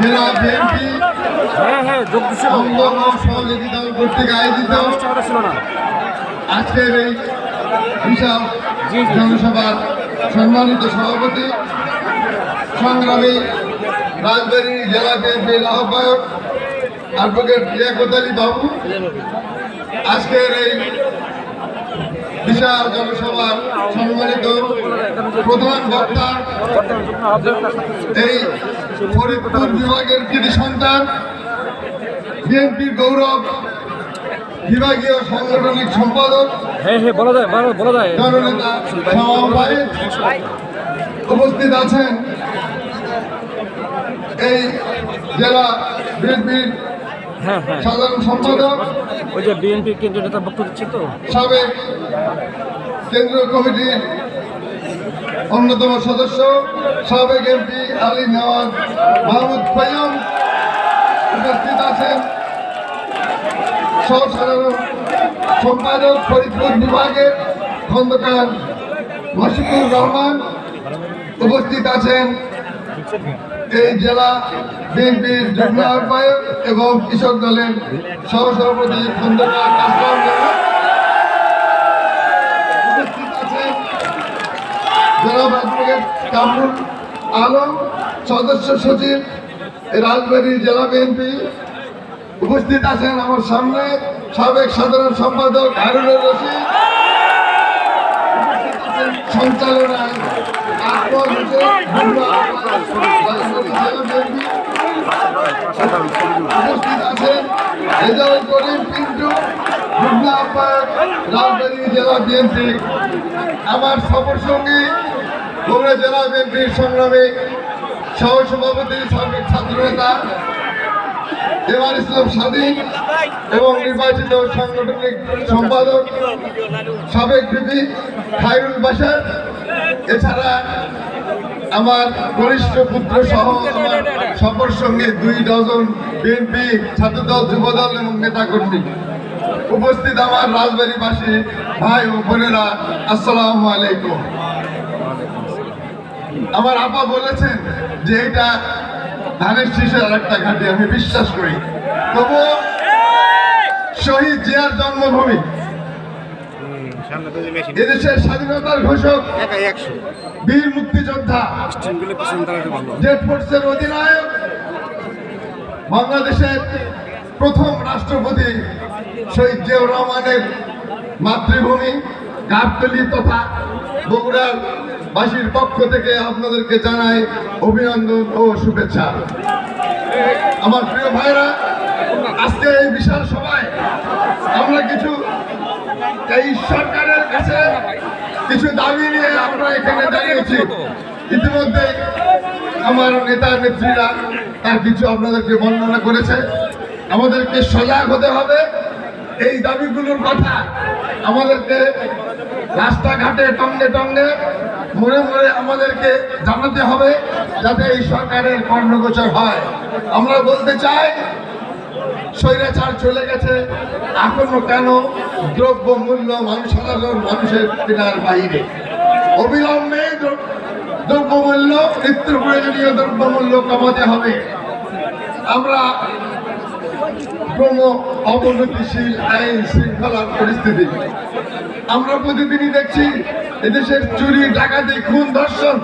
জেলা বিএনপি অঙ্গ ও সহযোগী দল কর্তৃক আয়োজিত আজকের এই বিশাল জনসভার সম্মানিত সভাপতি সংগ্রামী রাজবাড়ী জেলা বিএনপির আহ্বায়ক অ্যাডভোকেট লিয়াকত আলী বাবু, আজকের এই বিশাল জনসভার সম্মানিত প্রধান বক্তা, এই ফরিদপুর বিভাগের কৃতি সন্তান, বিএনপির গৌরব, বিভাগীয় সাংগঠনিক সম্পাদক, জননেতা উপস্থিত আছেন এই জেলা বিএনপির সাধারণ সম্পাদক, ওই যে বিএনপি কেন্দ্রীয় নেতা বক্তব্য দিচ্ছে তো, সাবেক কেন্দ্রীয় কমিটির অন্যতম সদস্য, সাবেক এমপি আলী নওয়াজ মাহমুদ ফাইম উপস্থিত আছেন, সহসাধারণ সম্পাদক ফরিদপুর বিভাগের খন্দকার মাসিকুর রহমান উপস্থিত আছেন, এই জেলা বিএনপির যুগ্ম আহ্বায়ক এবং কৃষক দলের সহসভাপতি খন্দকার আসলাম উপস্থিত আছেন, জনাব অ্যাডভোকেট কামরুল আলম সদস্য সচিব রাজবাড়ী জেলা বিএনপি উপস্থিত আছেন, আমার সামনে সাবেক সাধারণ সম্পাদক হারুনুর রশিদ সঞ্চালনায় আকবর হোসেন উপস্থিত আছেন, রেজাউল করিম পিন্টু যুগ্ম আহ্বায়ক রাজবাড়ী জেলা বিএনপি, আমার সফর সঙ্গী বগুড়া জেলা বিএনপির সংগ্রামী সহসভাপতি সাবেক ছাত্রনেতা এবার ইসলাম স্বাধীন এবং নির্বাচিত সাংগঠনিক সম্পাদক সাবেক বিপি খায়রুল বাশার, এছাড়া আমার ঘনিষ্ঠ পুত্র সহ আমার সফর সঙ্গে 2 ডজন বিএনপি ছাত্রদল যুবদল এবং নেতাকর্মী উপস্থিত, আমার রাজবাড়িবাসী ভাই ও বোনেরা, আসসালামু আলাইকুম। আমার আপা বলেছেন যে এটা ধানের শীষের আরেকটা ঘাটে, আমি বিশ্বাস করি, তবু শহীদ জিয়ার জন্মভূমি, এদেশের স্বাধীনতার ঘোষক, বীর মুক্তিযোদ্ধা, জেড ফোর্সের অধিনায়ক, বাংলাদেশের প্রথম রাষ্ট্রপতি শহীদ জিয়াউর রহমানের মাতৃভূমি গাবতলী তথা বগুড়ার বাসীর পক্ষ থেকে আপনাদেরকে জানাই অভিনন্দন ও শুভেচ্ছা। আমার প্রিয় ভাইরা, আজকে এই বিশাল সভায় আমরা এই সরকারের কাছে কিছু দাবি নিয়ে আমরা এখানে দাঁড়িয়েছি। ইতিমধ্যে আমার নেতা নেত্রীরা তার কিছু আপনাদেরকে বর্ণনা করেছে। আমাদেরকে সজাগ হতে হবে, এই দাবিগুলোর কথা আমাদেরকে রাস্তাঘাটে টঙ্গে টঙ্গে মোড়ে মোড়ে আমাদেরকে জানাতে হবে, যাতে এই সরকারের কর্ণগোচর হয়। আমরা বলতে চাই, স্বৈরাচার চলে গেছে, এখনো কেন দ্রব্য মূল্য সাধারণ মানুষের কেনার বাইরে? অবিলম্বে দ্রব্যমূল্য, নিত্য প্রয়োজনীয় দ্রব্যমূল্য কমাতে হবে। আমরা ক্রম অবনতিশীল আইন শৃঙ্খলার পরিস্থিতি আমরা প্রতিদিনই দেখছি। এদেশের চুরি, ডাকাতি, খুন, ধর্ষণ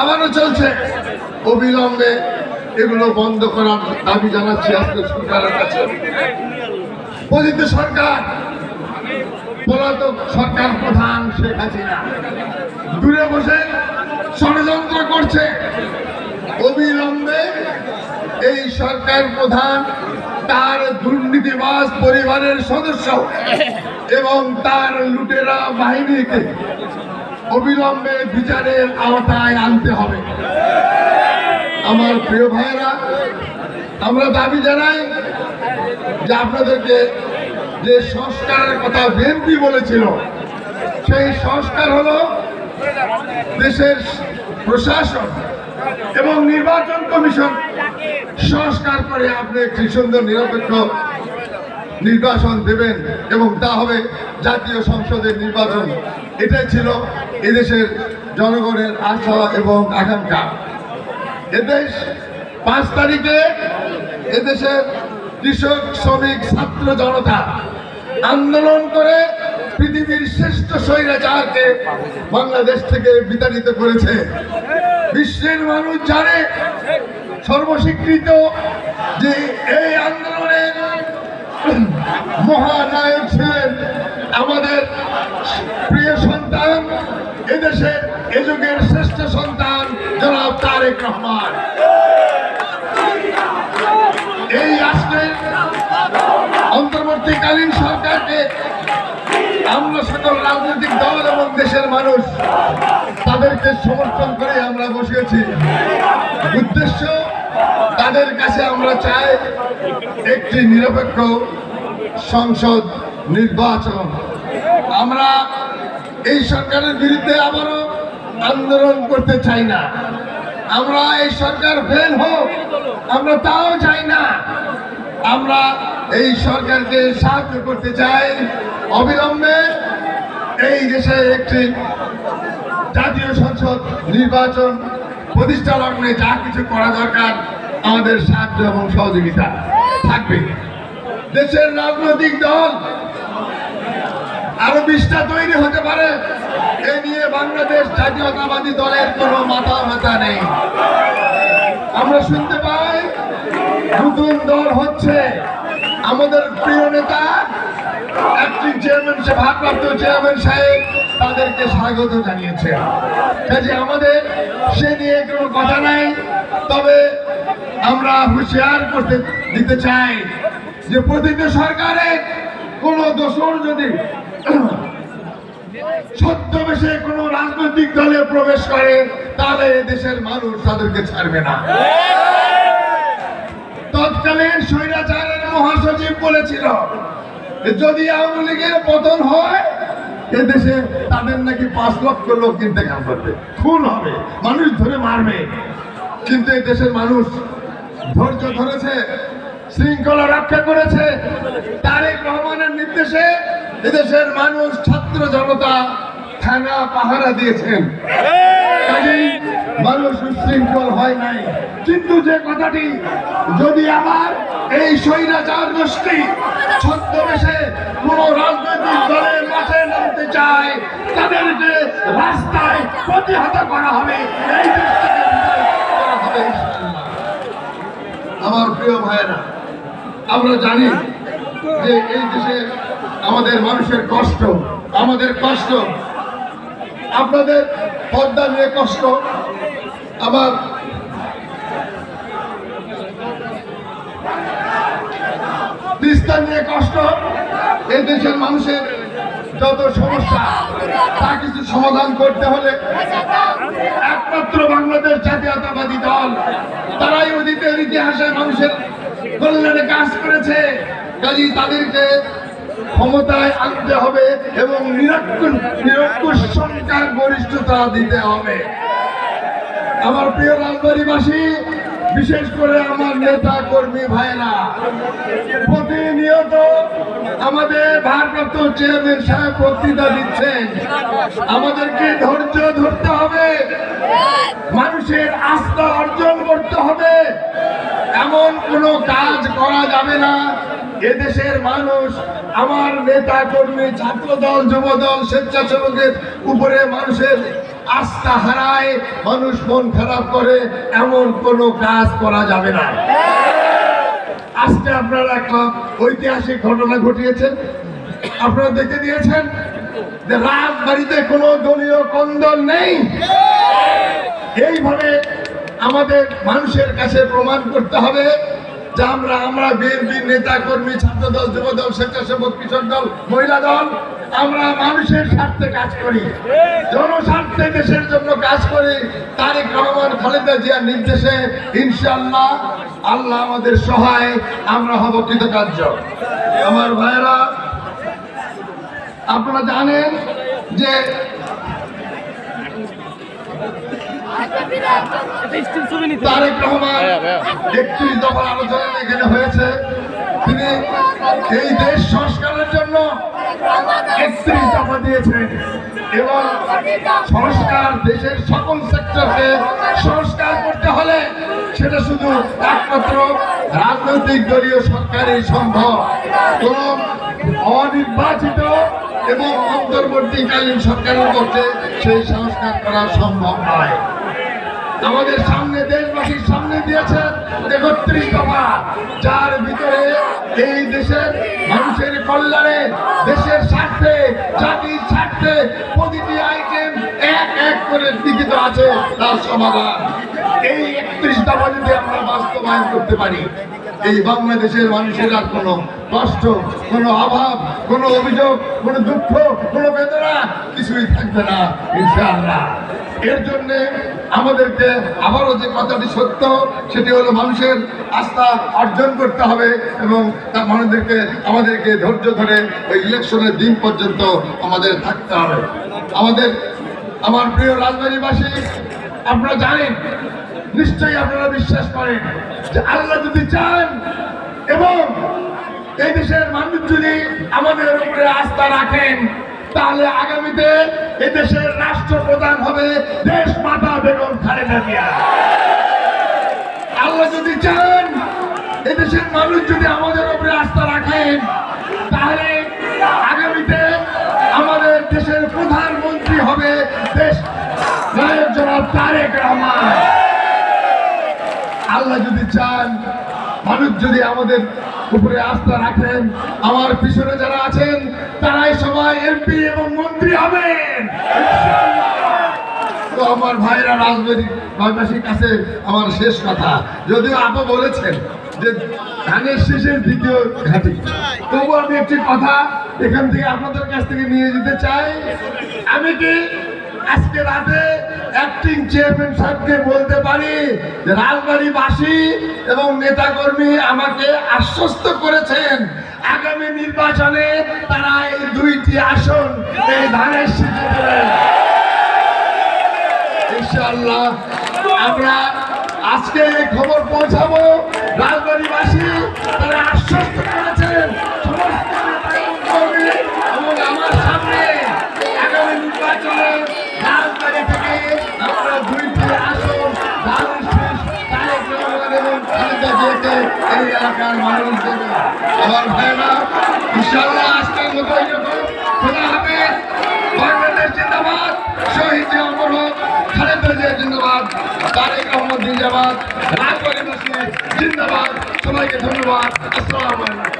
আবারও চলছে। অবিলম্বে এগুলো বন্ধ করার দাবি জানাচ্ছি আজকে সরকারের কাছে। পতিত সরকার, পলাতক সরকার প্রধান শেখ হাসিনা দূরে বসে ষড়যন্ত্র করছে। অবিলম্বে এই সরকার প্রধান তার দুর্নীতিবাজ পরিবারের সদস্য এবং তার লুটেরা বাহিনীকে অবিলম্বে বিচারের আওতায় আনতে হবে। আমার প্রিয় ভাইরা, আমরা দাবি জানাই যে আপনাদেরকে যে সংস্কারের কথা বিএনপি বলেছিল, সেই সংস্কার হলো দেশের প্রশাসন এবং নির্বাচন কমিশন সংস্কার করে আপনি একটি সুন্দর নিরপেক্ষ নির্বাচন দেবেন এবং তা হবে জাতীয় সংসদের নির্বাচন। এটাই ছিল এদেশের জনগণের আশা এবং আকাঙ্ক্ষা। এদেশ 5 তারিখে এদেশের কৃষক, শ্রমিক, ছাত্র জনতা আন্দোলন করে পৃথিবীর শ্রেষ্ঠ স্বৈরাচারকে বাংলাদেশ থেকে বিতাড়িত করেছে। বিশ্বের মানুষ জানে, সর্বস্বীকৃত, যে এই আন্দোলনের মহানায়ক ছিলেন আমাদের প্রিয় সন্তান, এদেশের এ যুগের শ্রেষ্ঠ সন্তান জনাব তারেক রহমান। এই রাষ্ট্রের অন্তর্বর্তীকালীন সরকারকে আমরা সকল রাজনৈতিক দল এবং দেশের মানুষ তাদেরকে সমর্থন করে আমরা বসেছি। উদ্দেশ্য, তাদের কাছে আমরা চাই একটি নিরপেক্ষ সংসদ নির্বাচন। আমরা এই সরকারের বিরুদ্ধে আবারও আন্দোলন করতে চাই না। আমরা এই সরকার ফেল হোক, আমরা তাও চাই না। আমরা এই সরকারকে সাহায্য করতে চাই অবিলম্বে এই দেশে একটি জাতীয় সংসদ নির্বাচন প্রতিষ্ঠা লগ্নে যা কিছু করা দরকার আমাদের সাহায্য এবং সহযোগিতা থাকবে। দেশের রাজনৈতিক দল আরো 20টা তৈরি হতে পারে, এ নিয়ে বাংলাদেশ জাতীয়তাবাদী দলের কোনো মাথা ব্যথা নেই। আমরা শুনতে পাই নতুন দল হচ্ছে। আমাদের প্রিয় নেতা অ্যাক্টিং চেয়ারম্যান, ভারপ্রাপ্ত চেয়ারম্যান সাহেব তাদেরকে স্বাগত জানিয়েছে। কাজে আমাদের সে নিয়ে কোনো কথা নাই। তবে আমরা হুঁশিয়ার করতে দিতে চাই যে প্রতিটি সরকারের কোন দোষর যদি ছদ্মবেশে কোন রাজনৈতিক দলে প্রবেশ করে তাহলে দেশের মানুষ তাদেরকে ছাড়বে না। তৎকালীন স্বৈরাচারের মহাসচিব বলেছিল যদি আওয়ামী লীগের পতন হয় এদেশে তাদের নাকি 5 লক্ষ লোক ইন্তেকাল করবে, খুন হবে, মানুষ ধরে মারবে। কিন্তু এই দেশের মানুষ ধৈর্য ধরেছে, শৃঙ্খলা রক্ষা করেছে। তারেক রহমানের নির্দেশে এদেশের মানুষ, ছাত্র জনতা থানা পাহারা দিয়েছেন। কাজেই মানুষ উশৃঙ্খল হয় নাই। কিন্তু যে কথাটি, যদি আবার এই স্বৈরাচার গোষ্ঠী ছদ্মবেশে কোন রাজনৈতিক দলের মাঠে নামতে চায় তাদেরকে রাস্তায় প্রতিহত করা হবে, এই দেশ থেকে বিদায় করা হবে ইনশাআল্লাহ। আমার প্রিয় ভাইয়েরা, আমরা জানি যে এই দেশে আমাদের মানুষের কষ্ট, আমাদের কষ্ট, আপনাদের পদ্মা নিয়ে কষ্ট, আমার তিস্তা নিয়ে কষ্ট। এই দেশের মানুষের যত সমস্যা তা কিছু সমাধান করতে হলে একমাত্র বাংলাদেশ জাতীয়তাবাদী দল, তারাই অতীতের ইতিহাসে মানুষের কল্যাণে কাজ করেছে। কাজেই তাদেরকে ক্ষমতায় আনতে হবে এবং নিরঙ্কুশ সংখ্যার গরিষ্ঠতা দিতে হবে। আমার প্রিয় রাজবাড়ীবাসী, বিশেষ করে আমার নেতা কর্মী ভাইরা, প্রতিনিয়ত আমাদের ভারপ্রাপ্ত চেয়ারম্যান সাহেব বক্তৃতা দিচ্ছেন। আমাদেরকে ধৈর্য ধরতে হবে, মানুষের আস্থা অর্জন করতে হবে। এমন কোনো কাজ করা যাবে না এদেশের মানুষ, আমার নেতা কর্মী, ছাত্রদল, যুবদল, স্বেচ্ছাসেবকের উপরে মানুষের আস্থা হারায়, মানুষ মন খারাপ করে, এমন কোনো কাজ করা যাবে না। আজকে আপনারা একটা ঐতিহাসিক ঘটনা ঘটিয়েছেন, আপনারা দেখে দিয়েছেন যে রাজবাড়িতে কোনো দলীয় কোন্দল নেই। এইভাবে আমাদের মানুষের কাছে প্রমাণ করতে হবে যে আমরা বিএনপির নেতা কর্মী, ছাত্রদল, যুবদল, স্বেচ্ছাসেবক, কৃষক দল, মহিলা দল, আমরা মানুষের স্বার্থে কাজ করি, জনস্বার্থে দেশের জন্য কাজ করি। তারেক রহমান, খালেদা জিয়ার নির্দেশে ইনশাআল্লাহ আল্লাহ আমাদের সহায়, আমরা হব কৃতকার্য। আমার ভাইয়েরা, আপনারা জানেন যে তারেক রহমান 31 দফার আলোচনা এখানে হয়েছে। তিনি এই দেশ সংস্কারের জন্য 31 দফা দিয়েছেন এবং সংস্কার, দেশের সকল সেক্টরকে সংস্কার করতে হলে সেটা এটা শুধু একমাত্র রাজনৈতিক দলীয় সরকারই সম্ভব। কোন অনির্বাচিত এবং অন্তর্বর্তীকালীন সরকারের পক্ষে সেই সংস্কার করা সম্ভব নয়। আমাদের সামনে দেশবাসীর সামনে দিয়েছেন ৩১ দফা, যার ভিতরে এই দেশের মানুষের কল্যাণে, দেশের স্বার্থে, জাতির স্বার্থে প্রতিটি আইটেম এক এক করে লিখিত আছে তার সমাধান। এই ৩১ দফা যদি আমরা বাস্তবায়ন করতে পারি, এই বাংলাদেশের মানুষের আর কোনো কষ্ট, কোনো অভাব, কোনো অভিযোগ, কোনো দুঃখ, কোনো বেদনা কিছুই থাকবে না ইনশাআল্লাহ। এর জন্য আমাদেরকে আবারও যে কথাটি সত্য, সেটি হলো মানুষের আস্থা অর্জন করতে হবে এবং তার আমাদেরকে ধৈর্য ধরে ওই ইলেকশনের দিন পর্যন্ত আমাদের থাকতে হবে। আমার প্রিয় রাজবাড়িবাসী, আপনারা জানেন, নিশ্চয়ই আপনারা বিশ্বাস করেন যে আল্লাহ যদি চান এবং এই দেশের মানুষ যদি আমাদের উপরে আস্থা রাখেন, তাহলে আগামীতে এদেশের রাষ্ট্রপ্রধান হবে দেশ মাতা বেগম খালেদা জিয়া। আল্লাহ যদি চান, এদেশের মানুষ যদি আমাদের উপরে আস্থা রাখেন, তাহলে আগামীতে আমাদের দেশের প্রধানমন্ত্রী হবে দেশ নায়ক জনাব তারেক রহমান। আল্লাহ যদি চান, মানুষ যদি আমাদের উপরে আস্থা রাখেন, আমার পিছনে যারা আছেন তারাই সবাই এমপি এবং মন্ত্রী হবেন। তো আমার ভাইরা রাজবাড়িবাসীর কাছে আমার শেষ কথা, যদিও আপা বলেছেন যে ধানের শেষের দ্বিতীয় ঘাঁটি, তবু আমি একটি কথা এখান থেকে আপনাদের কাছ থেকে নিয়ে যেতে চাই। আমি কি আজকে রাতে অ্যাক্টিং চেয়ারম্যান সাহেবকে বলতে পারি যে রাজবাড়িবাসী এবং নেতাকর্মী আমাকে আশ্বস্ত করেছেন আগামী নির্বাচনে তারা এই 2টি আসন এই ধানের শীষে দেবেন ইনশাআল্লাহ। আমরা আজকে এই খবর পৌঁছাবো, রাজবাড়িবাসী তারা আশ্বস্ত করেছেন সমস্ত নেতাকর্মী এবং আমার সামনে আগামী নির্বাচনে রাজবাড়ি থেকে আমরা 2টি আসন ধানের শীষ তারেক রহমান এবং খালেদা জিয়াকে এই এলাকার মানুষ দেবে। আমার ভাইরা, ইনশাআল্লাহ আজকের মতো এরকম খোলা হবে। বাংলাদেশ জিন্দাবাদ, শহীদ জিয়া অমর হোক, খালেদা জিয়া জিন্দাবাদ, তারেক রহমান জিন্দাবাদ, রাজবাড়িবাসী জিন্দাবাদ। সবাইকে ধন্যবাদ। আসসালামু আলাইকুম।